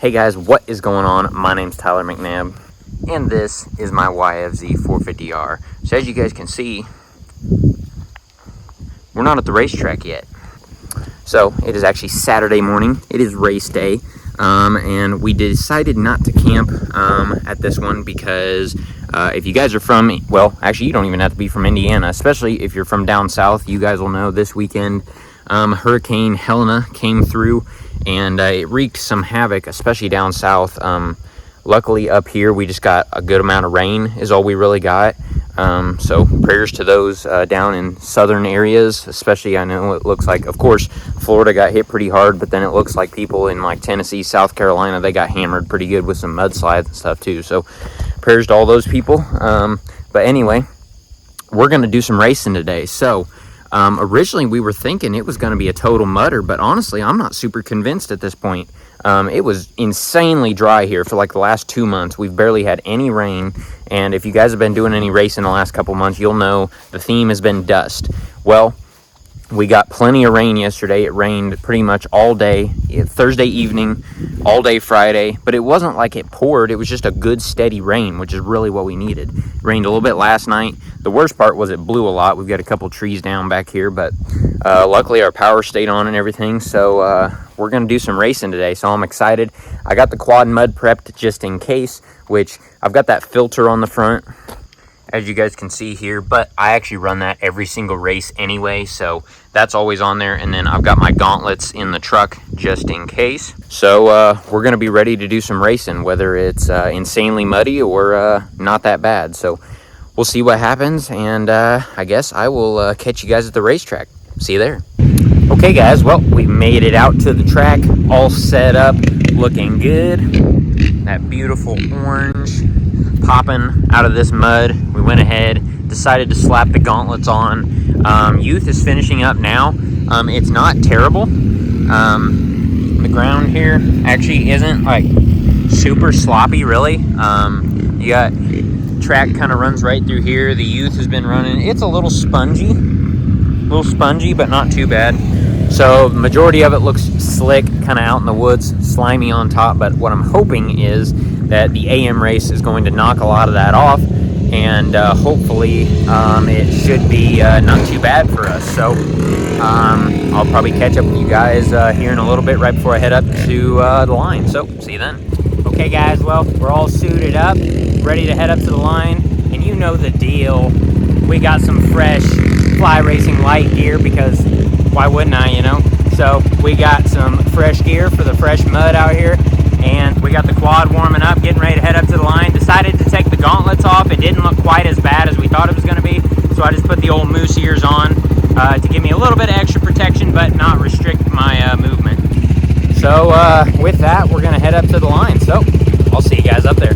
Hey guys, what is going on? My name's Tyler McNabb, and this is my YFZ 450R. So as you guys can see, we're not at the racetrack yet. So it is actually Saturday morning. It is race day, and we decided not to camp at this one because if you guys are from, well, actually you don't even have to be from Indiana, especially if you're from down south. You guys will know this weekend Hurricane Helena came through, and it wreaked some havoc, especially down south. Luckily up here we just got a good amount of rain is all we really got. So prayers to those down in southern areas, especially. I know it looks like, of course, Florida got hit pretty hard, but then it looks like people in like Tennessee, South Carolina, they got hammered pretty good with some mudslides and stuff too. So prayers to all those people. But anyway, we're going to do some racing today. So originally we were thinking it was going to be a total mudder, but honestly, I'm not super convinced at this point. It was insanely dry here for like the last 2 months. We've barely had any rain, and if you guys have been doing any racing the last couple months, you'll know the theme has been dust. Well, we got plenty of rain yesterday. It rained pretty much all day, Thursday evening, all day Friday, but it wasn't like it poured. It was just a good steady rain, which is really what we needed. It rained a little bit last night. The worst part was it blew a lot. We've got a couple trees down back here, but luckily our power stayed on and everything. So we're going to do some racing today, so I'm excited. I got the quad mud prepped just in case, which I've got that filter on the front, as you guys can see here, but I actually run that every single race anyway, so that's always on there. And then I've got my gauntlets in the truck just in case. So we're going to be ready to do some racing, whether it's insanely muddy or not that bad. So we'll see what happens, and I guess I will catch you guys at the racetrack. See you there. Okay guys, well, we made it out to the track, all set up, looking good. That beautiful orange popping out of this mud. We went ahead, decided to slap the gauntlets on. Youth is finishing up now. It's not terrible. The ground here actually isn't like super sloppy, really. You got track kind of runs right through here. The youth has been running. It's a little spongy, but not too bad. So the majority of it looks slick, kind of out in the woods, slimy on top. But what I'm hoping is that the AM race is going to knock a lot of that off, and hopefully it should be not too bad for us. So I'll probably catch up with you guys here in a little bit, right before I head up to the line. So see you then. Okay guys, well, we're all suited up, ready to head up to the line, and you know the deal. We got some fresh fly racing light gear, because why wouldn't I, you know? So we got some fresh gear for the fresh mud out here, and we got the quad warming up, getting ready to head up to the line. Decided to take the gauntlets off. It didn't look quite as bad as we thought it was going to be, so I just put the old moose ears on to give me a little bit of extra protection, but not restrict my movement. So with that, we're going to head up to the line. So I'll see you guys up there.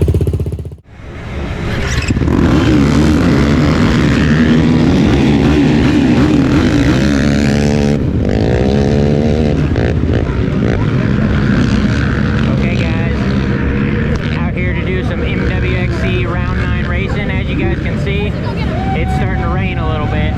Okay guys, out here to do some MWXC round 9 racing. As you guys can see, it's starting to rain a little bit.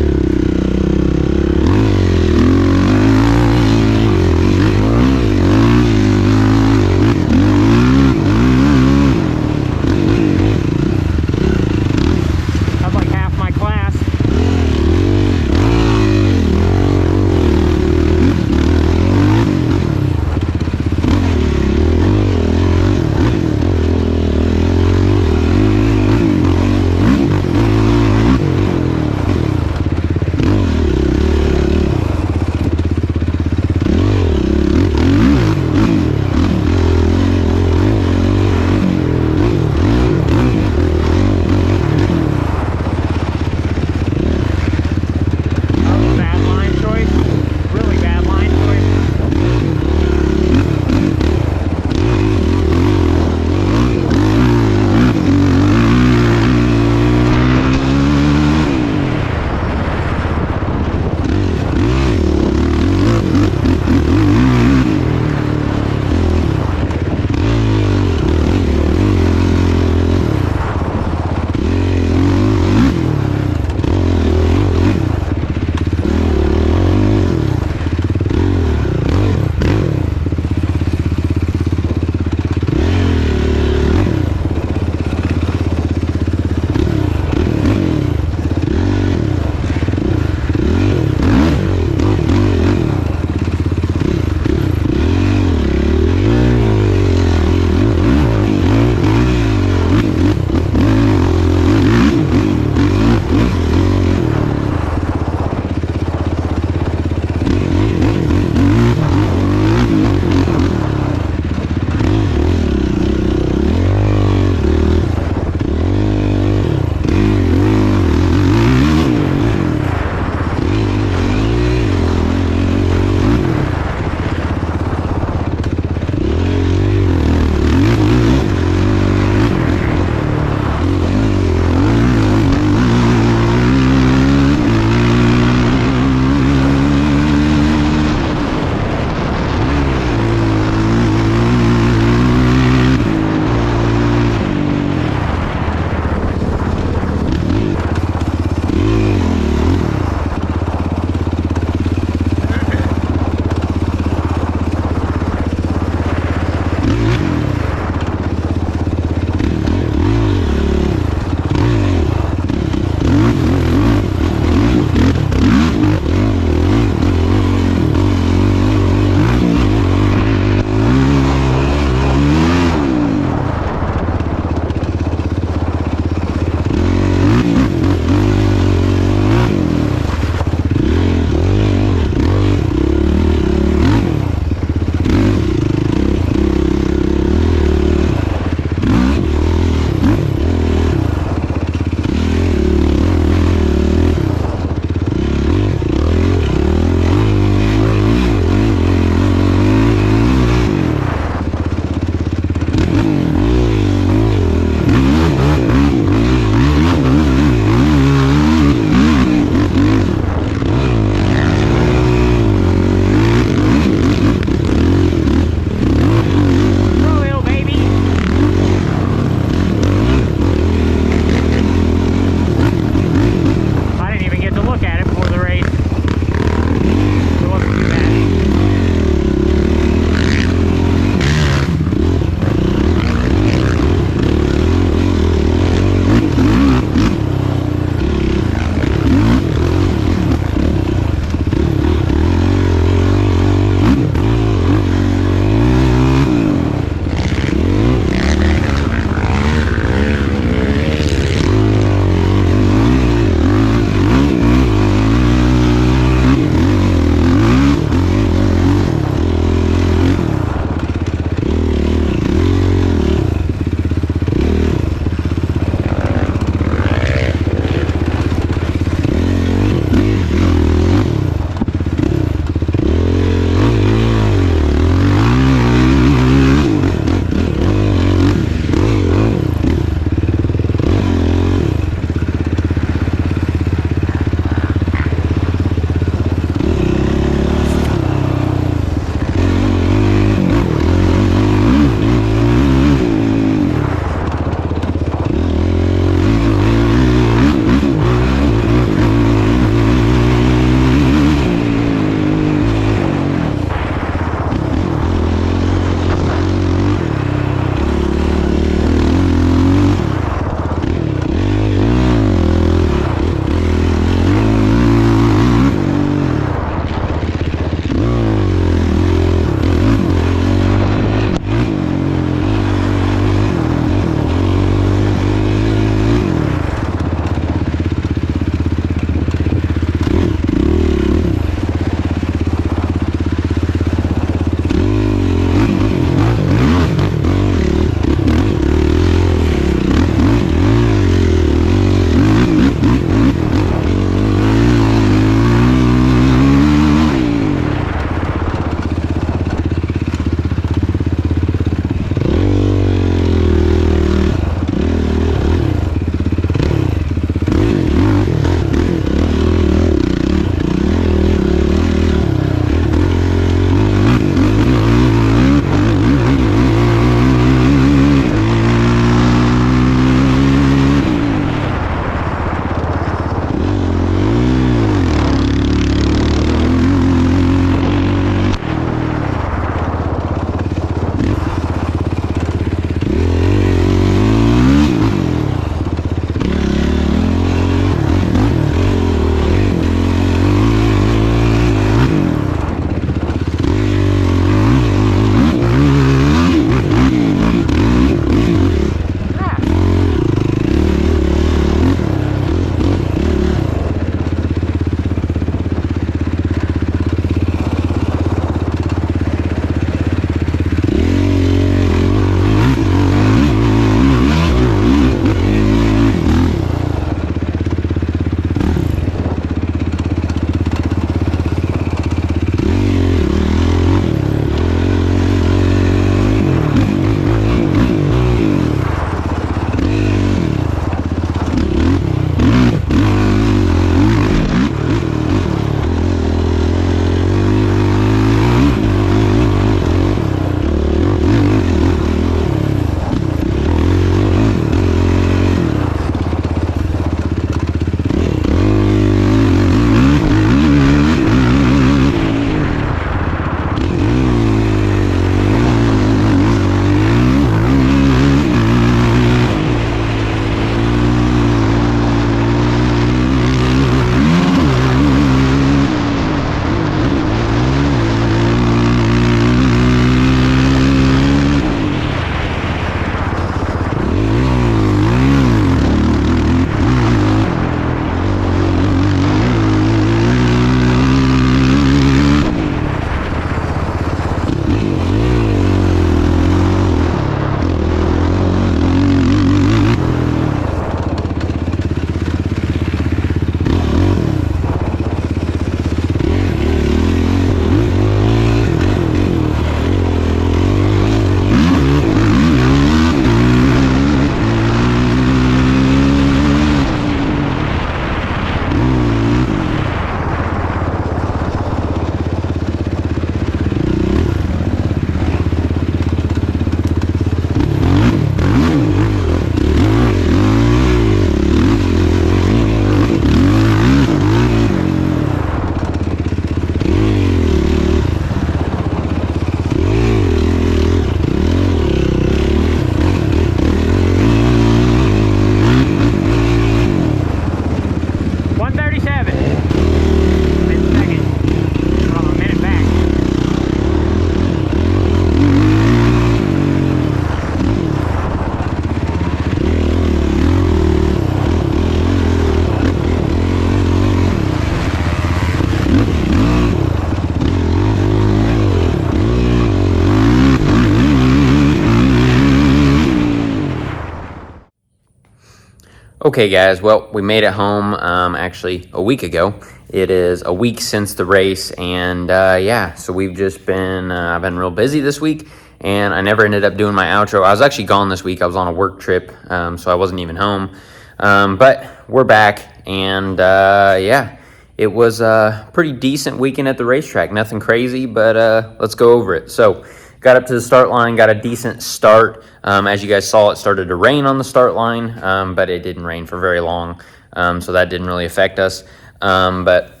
Okay guys, well, we made it home actually a week ago. It is a week since the race, and yeah, so we've just been, I've been real busy this week, and I never ended up doing my outro. I was actually gone this week. I was on a work trip, so I wasn't even home. But we're back, and yeah, it was a pretty decent weekend at the racetrack. Nothing crazy, but let's go over it. So, got up to the start line, got a decent start. As you guys saw, it started to rain on the start line, but it didn't rain for very long, so that didn't really affect us. But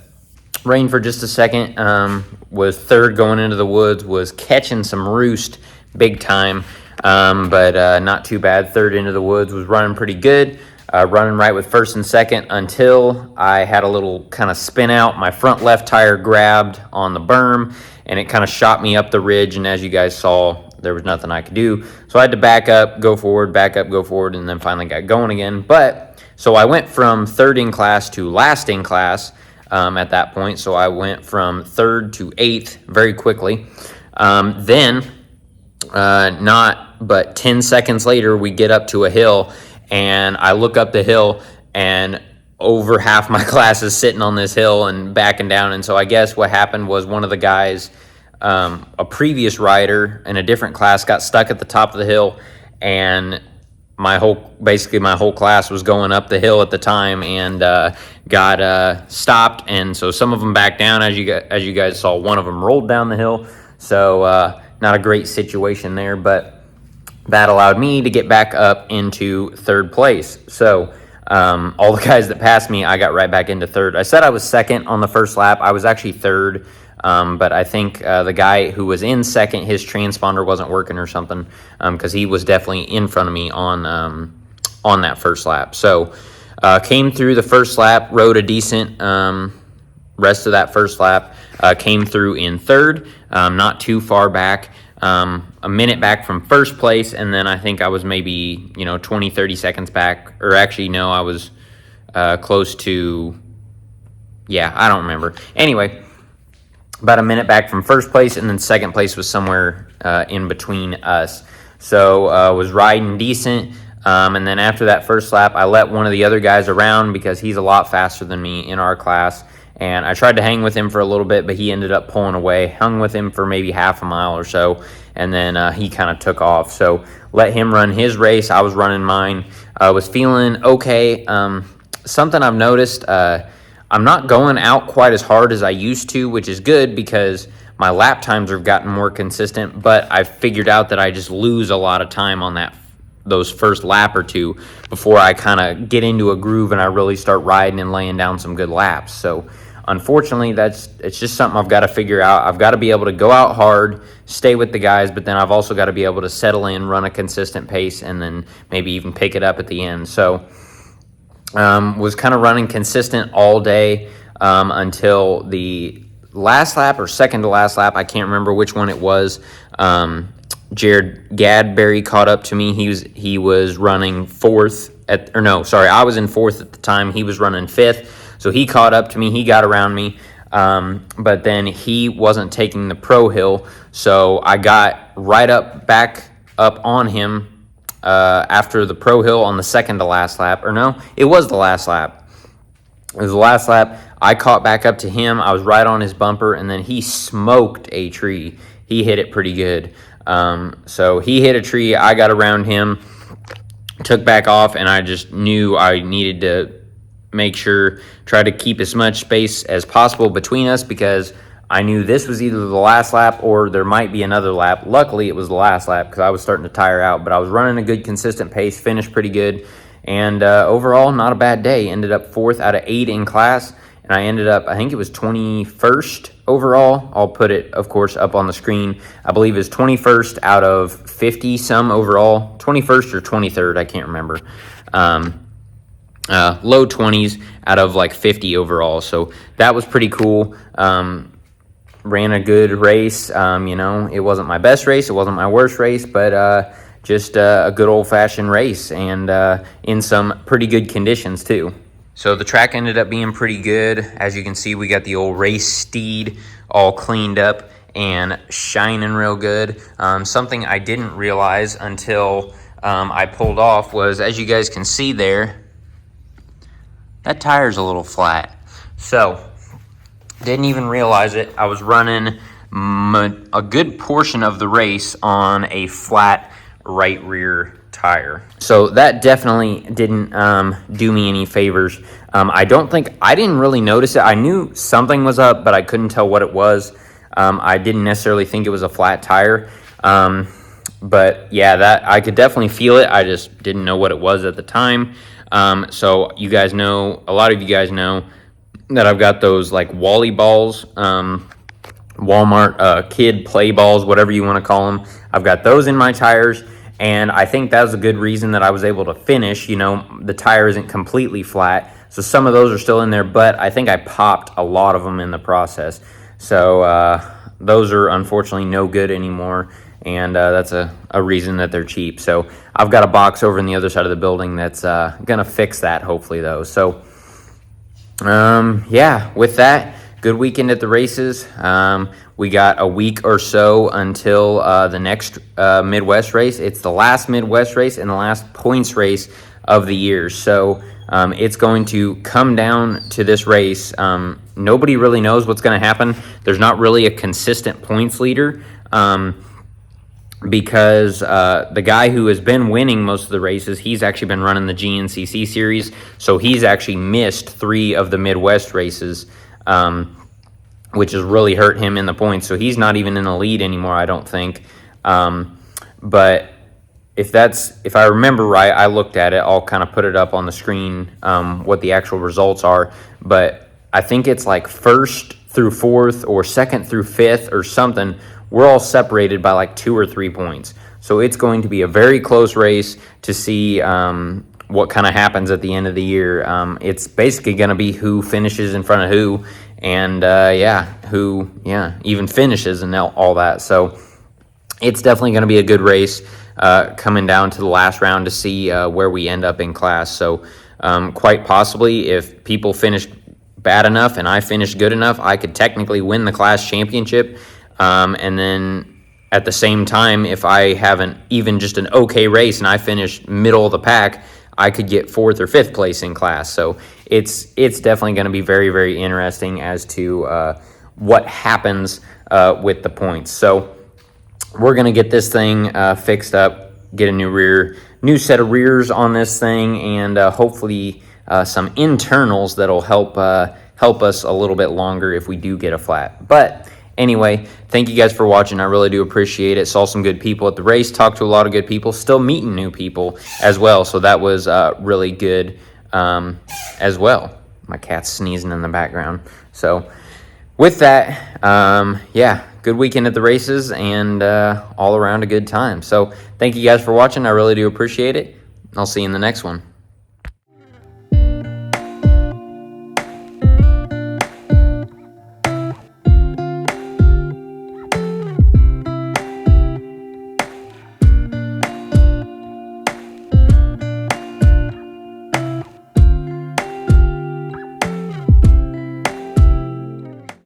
rained for just a second, was third going into the woods, was catching some roost big time, but not too bad. Third into the woods, was running pretty good. Running right with first and second until I had a little kind of spin out. My front left tire grabbed on the berm, and it kind of shot me up the ridge, and as you guys saw, there was nothing I could do. So I had to back up, go forward, back up, go forward, and then finally got going again. But, so I went from third in class to last in class at that point. So I went from third to eighth very quickly. Then, not but 10 seconds later, we get up to a hill, and I look up the hill, and over half my class is sitting on this hill and backing down. And so I guess what happened was one of the guys, a previous rider in a different class, got stuck at the top of the hill, and basically my whole class was going up the hill at the time, and got stopped. And so some of them backed down. As you guys saw, one of them rolled down the hill. So not a great situation there, but that allowed me to get back up into third place. So all the guys that passed me, I got right back into third. I said I was second on the first lap. I was actually third, but I think the guy who was in second, his transponder wasn't working or something, because he was definitely in front of me on that first lap. So came through the first lap, rode a decent rest of that first lap, came through in third, not too far back. A minute back from first place, and then I think I was maybe 20 30 seconds back, or actually no, I was close to, yeah, I don't remember. Anyway, about a minute back from first place, and then second place was somewhere in between us. So was riding decent, and then after that first lap, I let one of the other guys around because he's a lot faster than me in our class. And I tried to hang with him for a little bit, but he ended up pulling away. Hung with him for maybe half a mile or so, and then he kind of took off. So let him run his race. I was running mine. I was feeling okay. Something I've noticed, I'm not going out quite as hard as I used to, which is good because my lap times have gotten more consistent, but I've figured out that I just lose a lot of time on those first lap or two before I kind of get into a groove and I really start riding and laying down some good laps. So unfortunately, it's just something I've got to figure out. I've got to be able to go out hard, stay with the guys, but then I've also got to be able to settle in, run a consistent pace, and then maybe even pick it up at the end. So was kind of running consistent all day until the last lap or second to last lap. I can't remember which one it was. Jared Gadberry caught up to me. He was running fourth I was in fourth at the time. He was running fifth. So he caught up to me. He got around me. But then he wasn't taking the pro hill. So I got back up on him after the pro hill on the second to last lap. Or no, it was the last lap. It was the last lap. I caught back up to him. I was right on his bumper, and then he smoked a tree. He hit it pretty good. So he hit a tree. I got around him, took back off, and I just knew I needed to try to keep as much space as possible between us, because I knew this was either the last lap or there might be another lap. Luckily, it was the last lap because I was starting to tire out, but I was running a good, consistent pace, finished pretty good, and overall, not a bad day. Ended up 4th out of 8 in class, and I ended up, I think it was 21st overall. I'll put it, of course, up on the screen. I believe it's 21st out of 50-some overall. 21st or 23rd, I can't remember. Low 20s out of like 50 overall. So that was pretty cool. Ran a good race. It wasn't my best race. It wasn't my worst race, but just a good old-fashioned race, and in some pretty good conditions too. So the track ended up being pretty good. As you can see, we got the old race steed all cleaned up and shining real good. Something I didn't realize until I pulled off was, as you guys can see there, that tire's a little flat. So, didn't even realize it. I was running a good portion of the race on a flat right rear tire. So that definitely didn't do me any favors. I didn't really notice it. I knew something was up, but I couldn't tell what it was. I didn't necessarily think it was a flat tire. But yeah, that I could definitely feel it. I just didn't know what it was at the time. So you guys know, a lot of you guys know that I've got those like Wally balls, Walmart kid play balls, whatever you want to call them. I've got those in my tires, and I think that was a good reason that I was able to finish. You know, the tire isn't completely flat, so some of those are still in there, but I think I popped a lot of them in the process. So those are unfortunately no good anymore, and that's a reason that they're cheap. So I've got a box over on the other side of the building that's gonna fix that, hopefully, though. So yeah, with that, good weekend at the races. We got a week or so until the next Midwest race. It's the last Midwest race and the last points race of the year. So it's going to come down to this race. Nobody really knows what's going to happen. There's not really a consistent points leader. Because the guy who has been winning most of the races, he's actually been running the GNCC series, so he's actually missed 3 of the Midwest races, which has really hurt him in the points, so he's not even in the lead anymore, I don't think. But if I remember right, I looked at it, I'll kind of put it up on the screen, what the actual results are, but I think it's like 1st through 4th or 2nd through 5th or something. We're all separated by like 2 or 3 points. So it's going to be a very close race to see what kind of happens at the end of the year. It's basically going to be who finishes in front of who, and who even finishes and all that. So it's definitely going to be a good race coming down to the last round to see where we end up in class. So quite possibly, if people finish bad enough and I finish good enough, I could technically win the class championship. And then at the same time, if I haven't even just an okay race and I finish middle of the pack, I could get 4th or 5th place in class. So it's definitely going to be very, very interesting as to what happens with the points. So we're going to get this thing fixed up, get a new set of rears on this thing, and hopefully some internals that'll help us a little bit longer if we do get a flat. But anyway, thank you guys for watching. I really do appreciate it. Saw some good people at the race, talked to a lot of good people, still meeting new people as well. So that was really good as well. My cat's sneezing in the background. So with that, good weekend at the races and all around a good time. So thank you guys for watching. I really do appreciate it. I'll see you in the next one.